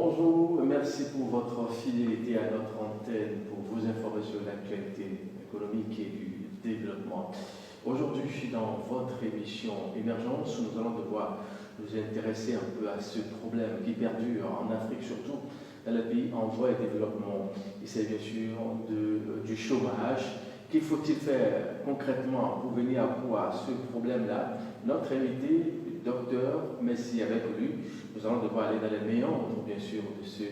Bonjour, merci pour votre fidélité à notre antenne pour vos informations de l'actualité économique et du développement. Aujourd'hui, dans votre émission Émergence, nous allons devoir nous intéresser un peu à ce problème qui perdure en Afrique, surtout dans les pays en voie de développement. Il s'agit bien sûr du chômage. Qu'il faut-il faire concrètement pour venir à bout à ce problème-là? Notre invité, docteur Messi, avec lui, nous allons devoir aller dans les méandres, bien sûr, de ce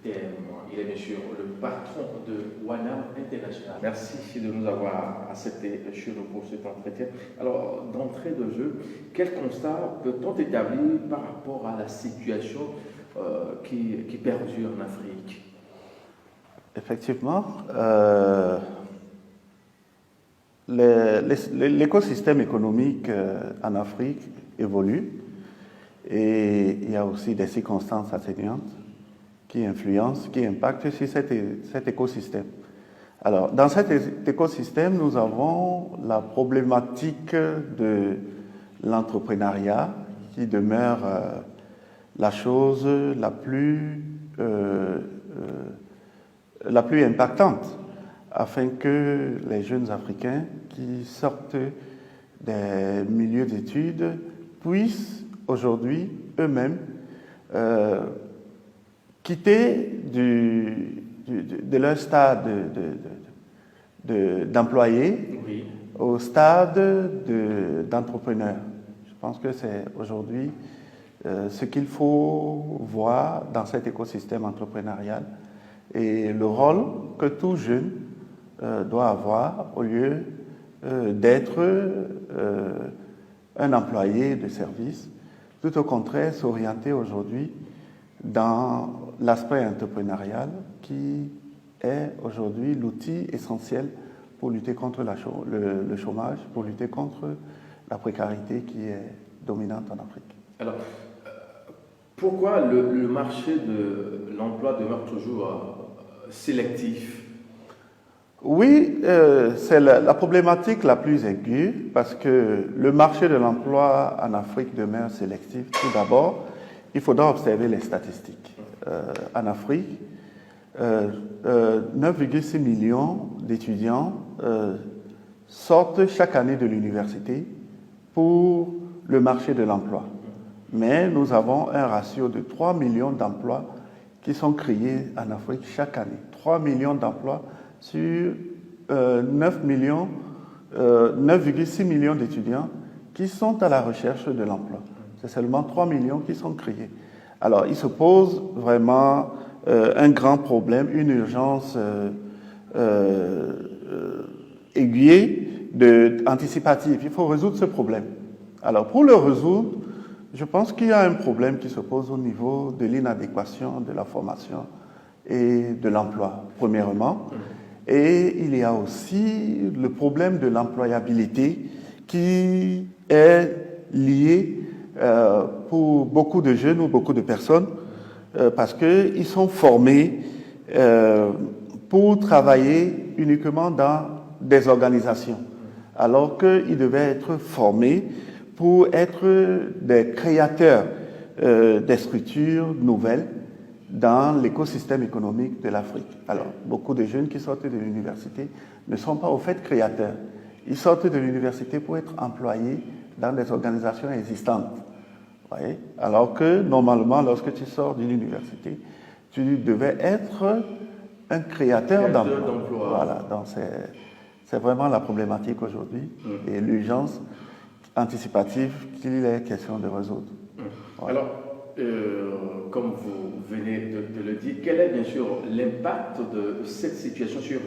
terme. Il est bien sûr le patron de WANAM International. Merci de nous avoir accepté chez nous pour cet entretien. Alors, d'entrée de jeu, quel constat peut-on établir par rapport à la situation qui perdure en Afrique? Effectivement, l'écosystème économique en Afrique évolue et il y a aussi des circonstances atténuantes qui influencent, qui impactent sur cet écosystème. Alors, dans cet écosystème, nous avons la problématique de l'entrepreneuriat qui demeure la chose la plus impactante afin que les jeunes Africains qui sortent des milieux d'études puissent aujourd'hui eux-mêmes quitter de leur stade d'employé Oui. au stade d'entrepreneur. Je pense que c'est aujourd'hui ce qu'il faut voir dans cet écosystème entrepreneurial et le rôle que tout jeune doit avoir au lieu d'être un employé de service, tout au contraire s'orienter aujourd'hui dans l'aspect entrepreneurial qui est aujourd'hui l'outil essentiel pour lutter contre le chômage, pour lutter contre la précarité qui est dominante en Afrique. Alors, pourquoi le marché de l'emploi demeure toujours sélectif? Oui, c'est la problématique la plus aiguë parce que le marché de l'emploi en Afrique demeure sélectif. Tout d'abord, il faudra observer les statistiques. En Afrique, 9,6 millions d'étudiants sortent chaque année de l'université pour le marché de l'emploi. Mais nous avons un ratio de 3 millions d'emplois qui sont créés en Afrique chaque année. 3 millions d'emplois sur 9,6 millions d'étudiants qui sont à la recherche de l'emploi. C'est seulement 3 millions qui sont créés. Alors, il se pose vraiment un grand problème, une urgence aiguë anticipative. Il faut résoudre ce problème. Alors, pour le résoudre, je pense qu'il y a un problème qui se pose au niveau de l'inadéquation de la formation et de l'emploi, premièrement. Et il y a aussi le problème de l'employabilité qui est lié pour beaucoup de jeunes ou beaucoup de personnes parce qu'ils sont formés pour travailler uniquement dans des organisations, alors qu'ils devaient être formés pour être des créateurs des structures nouvelles dans l'écosystème économique de l'Afrique. Alors, beaucoup de jeunes qui sortent de l'université ne sont pas au fait créateurs. Ils sortent de l'université pour être employés dans des organisations existantes. Voyez? Alors que, normalement, lorsque tu sors d'une université, tu devais être un créateur d'emploi. Voilà, donc c'est vraiment la problématique aujourd'hui et l'urgence anticipative qu'il est question de résoudre. Voilà. Alors, comme vous venez de le dire, quel est bien sûr l'impact de cette situation sur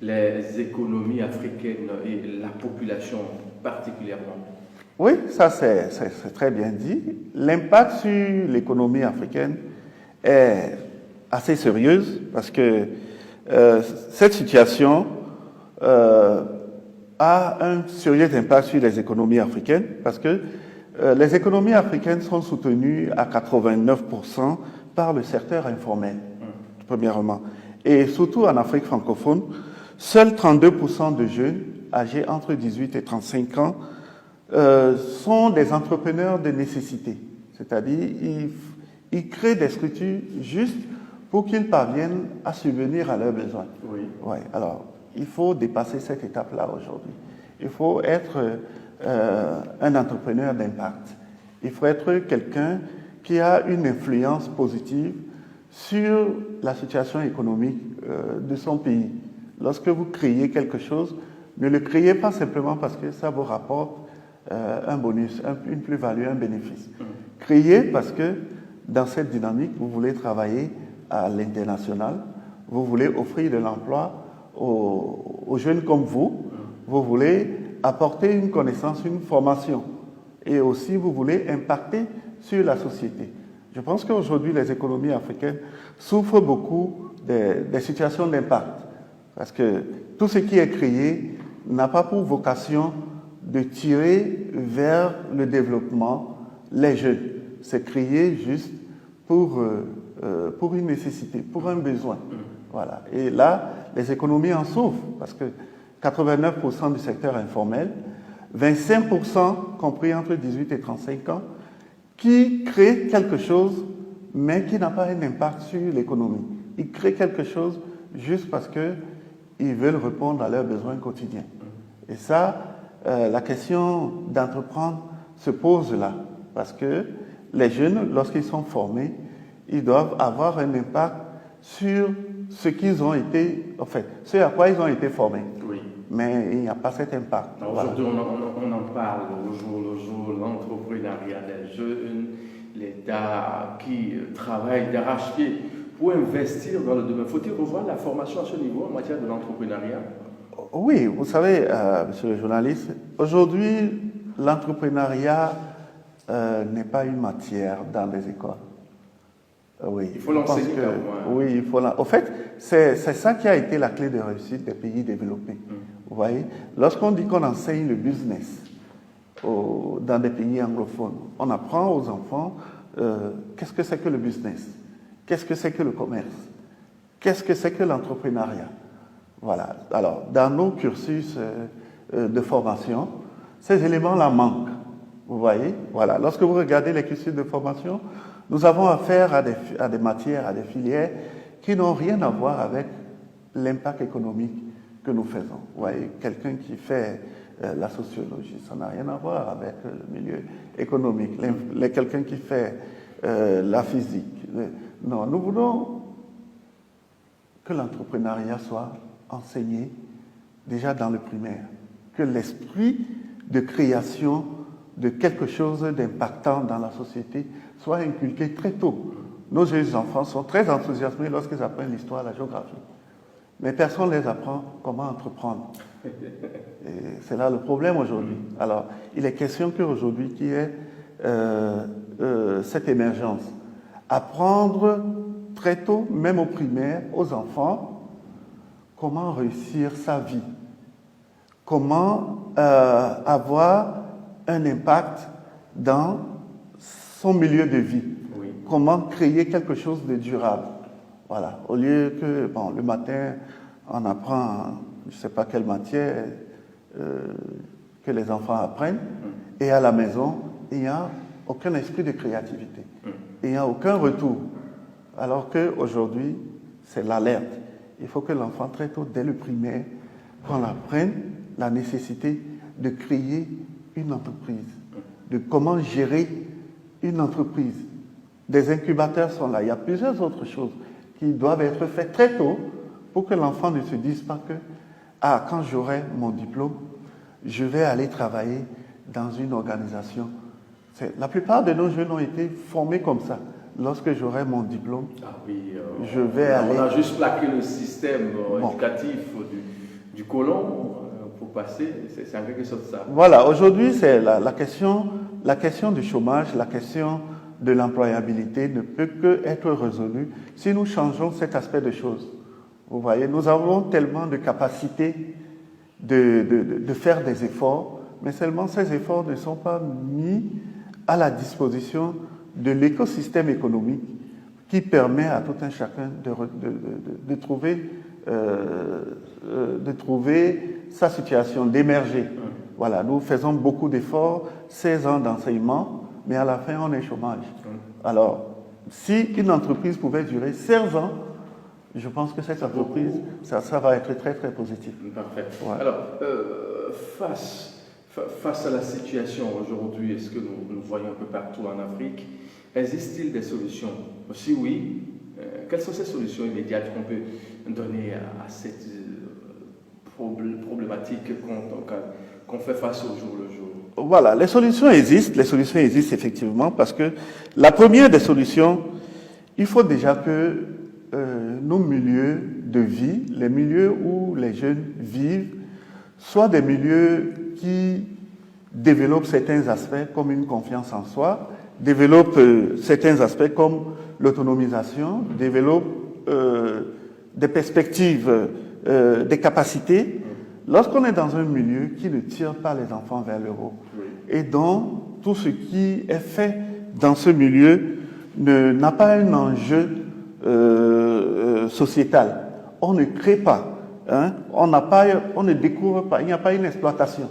les économies africaines et la population particulièrement? Oui, ça c'est très bien dit. L'impact sur l'économie africaine est assez sérieuse parce que cette situation a un sérieux impact sur les économies africaines parce que les économies africaines sont soutenues à 89% par le secteur informel, premièrement. Et surtout en Afrique francophone, seuls 32% de jeunes âgés entre 18 et 35 ans sont des entrepreneurs de nécessité. C'est-à-dire, Ils créent des structures justes pour qu'ils parviennent à subvenir à leurs besoins. Oui. Ouais, alors, il faut dépasser cette étape-là aujourd'hui. Il faut être un entrepreneur d'impact. Il faut être quelqu'un qui a une influence positive sur la situation économique de son pays. Lorsque vous créez quelque chose, ne le créez pas simplement parce que ça vous rapporte un bonus, une plus-value, un bénéfice. Créez parce que dans cette dynamique, vous voulez travailler à l'international, vous voulez offrir de l'emploi aux jeunes comme vous voulez apporter une connaissance, une formation, et aussi vous voulez impacter sur la société. Je pense qu'aujourd'hui, les économies africaines souffrent beaucoup des situations d'impact, parce que tout ce qui est créé n'a pas pour vocation de tirer vers le développement les jeunes. C'est créé juste pour une nécessité, pour un besoin. Voilà. Et là, les économies en souffrent, parce que 89% du secteur informel, 25% compris entre 18 et 35 ans, qui créent quelque chose, mais qui n'a pas un impact sur l'économie. Ils créent quelque chose juste parce qu'ils veulent répondre à leurs besoins quotidiens. Et ça, la question d'entreprendre se pose là, parce que les jeunes, lorsqu'ils sont formés, ils doivent avoir un impact sur ce qu'ils ont été, en fait, ce à quoi ils ont été formés. Oui. Mais il n'y a pas cet impact. Aujourd'hui, on en parle au jour le jour, l'entrepreneuriat des jeunes, l'État qui travaille d'arrache-pied pour investir dans le domaine. Faut-il revoir la formation à ce niveau en matière de l'entrepreneuriat? Oui, vous savez, monsieur le journaliste, aujourd'hui, l'entrepreneuriat n'est pas une matière dans les écoles. Oui, il faut l'enseigner quand même. Oui, il faut l'enseigner. Au fait, c'est ça qui a été la clé de réussite des pays développés. Vous voyez, lorsqu'on dit qu'on enseigne le business dans des pays anglophones, on apprend aux enfants qu'est-ce que c'est que le business, qu'est-ce que c'est que le commerce, qu'est-ce que c'est que l'entrepreneuriat. Voilà. Alors, dans nos cursus de formation, ces éléments-là manquent. Vous voyez, voilà. Lorsque vous regardez les cursus de formation, nous avons affaire à des matières, à des filières qui n'ont rien à voir avec l'impact économique que nous faisons. Vous voyez, quelqu'un qui fait la sociologie, ça n'a rien à voir avec le milieu économique. Quelqu'un qui fait la physique. Non, nous voulons que l'entrepreneuriat soit enseigné déjà dans le primaire, que l'esprit de création de quelque chose d'impactant dans la société soit inculqué très tôt. Nos jeunes enfants sont très enthousiasmés lorsqu'ils apprennent l'histoire, la géographie. Mais personne ne les apprend comment entreprendre. Et c'est là le problème aujourd'hui. Alors, il est question qu'aujourd'hui, qu'il y ait cette émergence. Apprendre très tôt, même au primaire, aux enfants, comment réussir sa vie. Comment avoir un impact dans son milieu de vie. Oui. Comment créer quelque chose de durable. Voilà. Au lieu que, bon, le matin, on apprend, je ne sais pas quelle matière que les enfants apprennent, et à la maison, il n'y a aucun esprit de créativité. Il n'y a aucun retour. Alors qu'aujourd'hui, c'est l'alerte. Il faut que l'enfant, très tôt, dès le primaire, qu'on apprenne la nécessité de créer une entreprise, de comment gérer une entreprise. Des incubateurs sont là. Il y a plusieurs autres choses qui doivent être faites très tôt pour que l'enfant ne se dise pas que quand j'aurai mon diplôme, je vais aller travailler dans une organisation. La plupart de nos jeunes ont été formés comme ça. Lorsque j'aurai mon diplôme, je vais aller... On a juste plaqué le système éducatif du colon pour passer, c'est en quelque sorte ça. Voilà, aujourd'hui, c'est la question du chômage, la question de l'employabilité ne peut que être résolue si nous changeons cet aspect de choses. Vous voyez, nous avons tellement de capacités de faire des efforts, mais seulement ces efforts ne sont pas mis à la disposition de l'écosystème économique qui permet à tout un chacun de trouver sa situation, d'émerger. Voilà, nous faisons beaucoup d'efforts, 16 ans d'enseignement, mais à la fin, on est chômage. Alors, si une entreprise pouvait durer 16 ans, je pense que cette entreprise, ça va être très très positif. Parfait. Ouais. Alors, face à la situation aujourd'hui, est-ce que nous voyons un peu partout en Afrique, existe-t-il des solutions? Si oui, quelles sont ces solutions immédiates qu'on peut donner à cette problématique qu'on fait face au jour le jour? Voilà, les solutions existent effectivement, parce que la première des solutions, il faut déjà que nos milieux de vie, les milieux où les jeunes vivent, soient des milieux qui développent certains aspects comme une confiance en soi, développent certains aspects comme l'autonomisation, développent des perspectives, des capacités. Lorsqu'on est dans un milieu qui ne tire pas les enfants vers le haut, et dont tout ce qui est fait dans ce milieu n'a pas un enjeu sociétal, on ne crée pas, hein, on ne découvre pas, il n'y a pas une exploitation.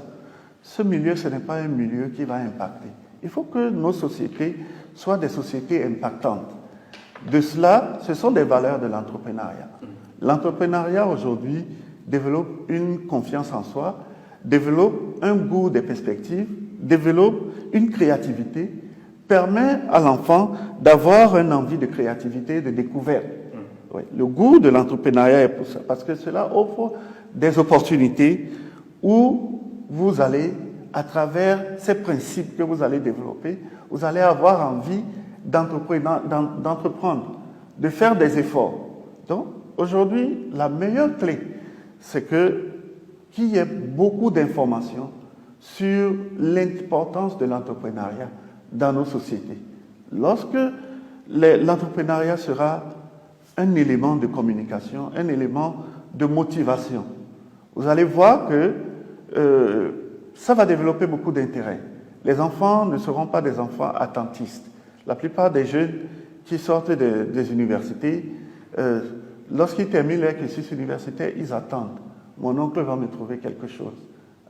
Ce milieu, ce n'est pas un milieu qui va impacter. Il faut que nos sociétés soient des sociétés impactantes. De cela, ce sont des valeurs de l'entrepreneuriat. L'entrepreneuriat aujourd'hui développe une confiance en soi, développe un goût des perspectives, développe une créativité, permet à l'enfant d'avoir une envie de créativité, de découverte. Oui, le goût de l'entrepreneuriat est pour ça, parce que cela offre des opportunités où vous allez, à travers ces principes que vous allez développer, vous allez avoir envie d'entreprendre, de faire des efforts. Donc, aujourd'hui, la meilleure clé, c'est qu'il y ait beaucoup d'informations sur l'importance de l'entrepreneuriat dans nos sociétés. Lorsque l'entrepreneuriat sera un élément de communication, un élément de motivation, vous allez voir que ça va développer beaucoup d'intérêt. Les enfants ne seront pas des enfants attentistes. La plupart des jeunes qui sortent des universités, lorsqu'ils terminent leur cursus universitaire, ils attendent. Mon oncle va me trouver quelque chose.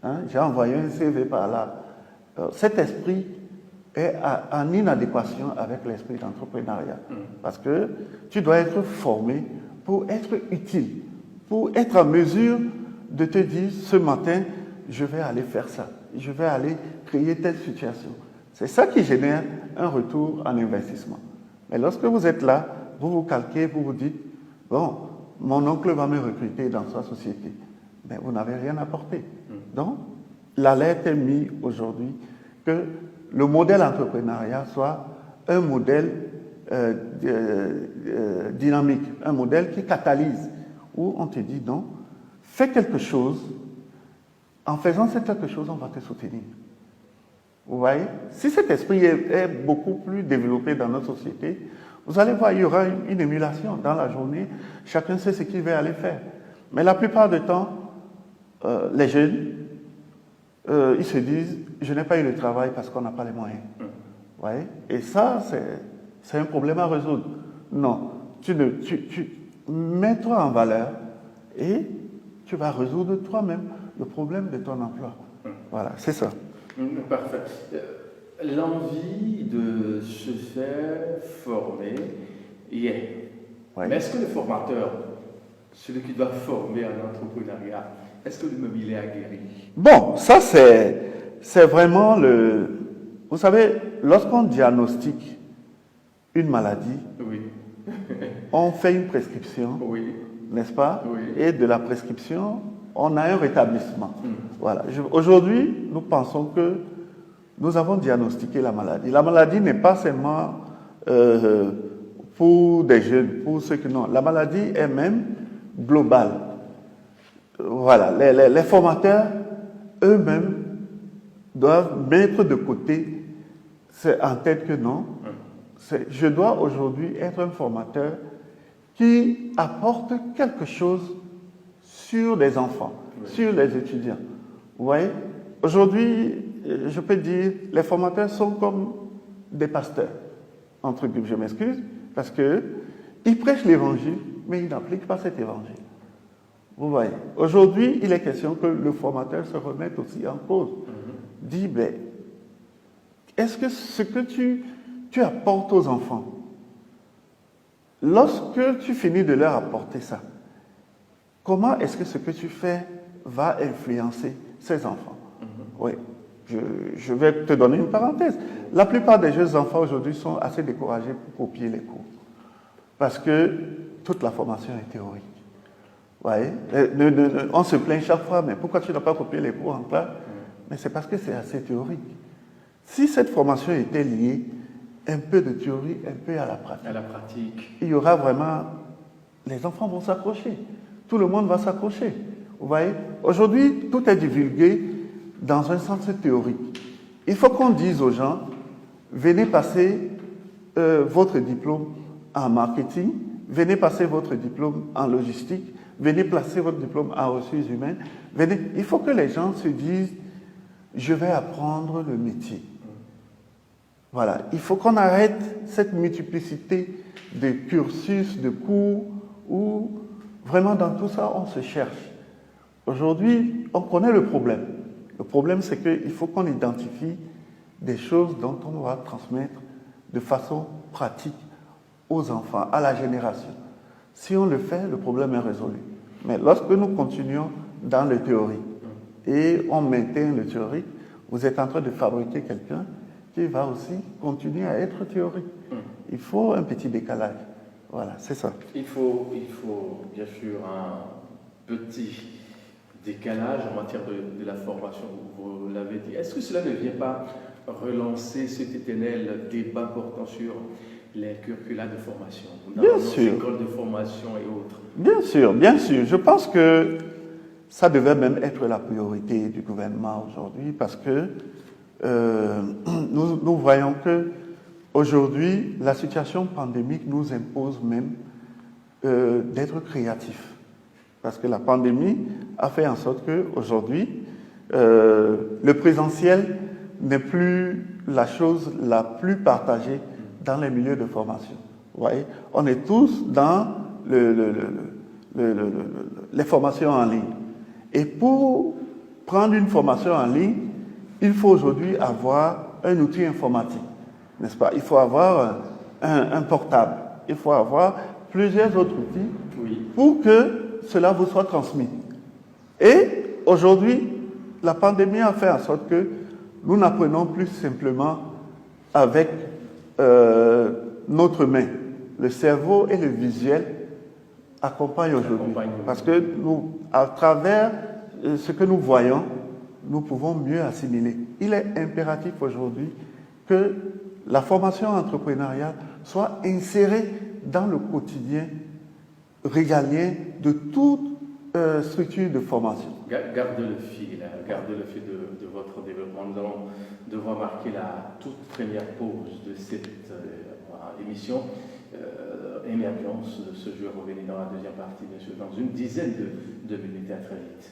Hein? J'ai envoyé un CV par là. Cet esprit est en inadéquation avec l'esprit d'entrepreneuriat. Parce que tu dois être formé pour être utile, pour être en mesure de te dire, ce matin, je vais aller faire ça, je vais aller créer telle situation. C'est ça qui génère un retour en investissement. Mais lorsque vous êtes là, vous vous calquez, vous vous dites, bon, mon oncle va me recruter dans sa société. Mais vous n'avez rien apporté. Donc, l'alerte est mise aujourd'hui que le modèle entrepreneuriat soit un modèle dynamique, un modèle qui catalyse, où on te dit non, fais quelque chose, en faisant quelque chose, on va te soutenir. Vous voyez? Si cet esprit est beaucoup plus développé dans notre société, vous allez voir, il y aura une émulation dans la journée, chacun sait ce qu'il va aller faire. Mais la plupart du temps, les jeunes, ils se disent, je n'ai pas eu le travail parce qu'on n'a pas les moyens. Vous voyez? Et ça, c'est un problème à résoudre. Non, tu mets-toi en valeur et tu vas résoudre toi-même le problème de ton emploi. Voilà, c'est ça. Parfait. L'envie de se faire former y est. Ouais. Mais est-ce que le formateur, celui qui doit former en entrepreneuriat, est-ce que lui-même il est aguerri? Bon, ça c'est vraiment le... Vous savez, lorsqu'on diagnostique une maladie, oui. On fait une prescription, oui. N'est-ce pas? Oui. Et de la prescription, on a un rétablissement. Voilà. Aujourd'hui, nous pensons que nous avons diagnostiqué la maladie. La maladie n'est pas seulement pour des jeunes, pour ceux qui n'ont. La maladie est même globale. Voilà. Les formateurs, eux-mêmes, doivent mettre de côté en tête que non. Je dois aujourd'hui être un formateur qui apporte quelque chose sur les enfants, oui. Sur les étudiants. Vous voyez? Aujourd'hui, je peux dire, les formateurs sont comme des pasteurs, entre guillemets, je m'excuse, parce qu'ils prêchent l'évangile, mais ils n'appliquent pas cet évangile. Vous voyez? Aujourd'hui, il est question que le formateur se remette aussi en cause. Dit, est-ce que ce que tu apportes aux enfants, lorsque tu finis de leur apporter ça, comment est-ce que ce que tu fais va influencer ces enfants? Oui, je vais te donner une parenthèse. La plupart des jeunes enfants aujourd'hui sont assez découragés pour copier les cours parce que toute la formation est théorique. Vous voyez? On se plaint chaque fois, mais pourquoi tu n'as pas copié les cours en classe? Mais c'est parce que c'est assez théorique. Si cette formation était liée un peu de théorie, un peu à la pratique, il y aura vraiment... Les enfants vont s'accrocher. Tout le monde va s'accrocher. Vous voyez? Aujourd'hui, tout est divulgué dans un sens théorique. Il faut qu'on dise aux gens, venez passer votre diplôme en marketing, venez passer votre diplôme en logistique, venez passer votre diplôme en ressources humaines. Il faut que les gens se disent, je vais apprendre le métier. Voilà, il faut qu'on arrête cette multiplicité de cursus, de cours, où vraiment dans tout ça, on se cherche. Aujourd'hui, on connaît le problème. Le problème, c'est qu'il faut qu'on identifie des choses dont on va transmettre de façon pratique aux enfants, à la génération. Si on le fait, le problème est résolu. Mais lorsque nous continuons dans le théorique et on maintient le théorique, vous êtes en train de fabriquer quelqu'un qui va aussi continuer à être théorique. Il faut un petit décalage. Voilà, c'est ça. Il faut bien sûr un petit décalage en matière de la formation, vous l'avez dit. Est-ce que cela ne vient pas relancer cet éternel débat portant sur les curricula de formation, dans les écoles de formation et autres? Bien sûr, bien sûr. Je pense que ça devait même être la priorité du gouvernement aujourd'hui parce que nous voyons que aujourd'hui, la situation pandémique nous impose même d'être créatifs. Parce que la pandémie a fait en sorte qu'aujourd'hui, le présentiel n'est plus la chose la plus partagée dans les milieux de formation. Vous voyez, on est tous dans les formations en ligne. Et pour prendre une formation en ligne, il faut aujourd'hui avoir un outil informatique, n'est-ce pas? Il faut avoir un portable, il faut avoir plusieurs autres outils pour que cela vous soit transmis. Et aujourd'hui, la pandémie a fait en sorte que nous n'apprenons plus simplement avec notre main. Le cerveau et le visuel accompagnent aujourd'hui. Parce que nous, à travers ce que nous voyons, nous pouvons mieux assimiler. Il est impératif aujourd'hui que la formation entrepreneuriale soit insérée dans le quotidien régalien de toute structure de formation. Gardez le fil de votre développement. Nous allons devoir marquer la toute première pause de cette émission. Émergence de ce jour, revenir dans la deuxième partie, bien sûr, dans une dizaine de minutes. À très vite.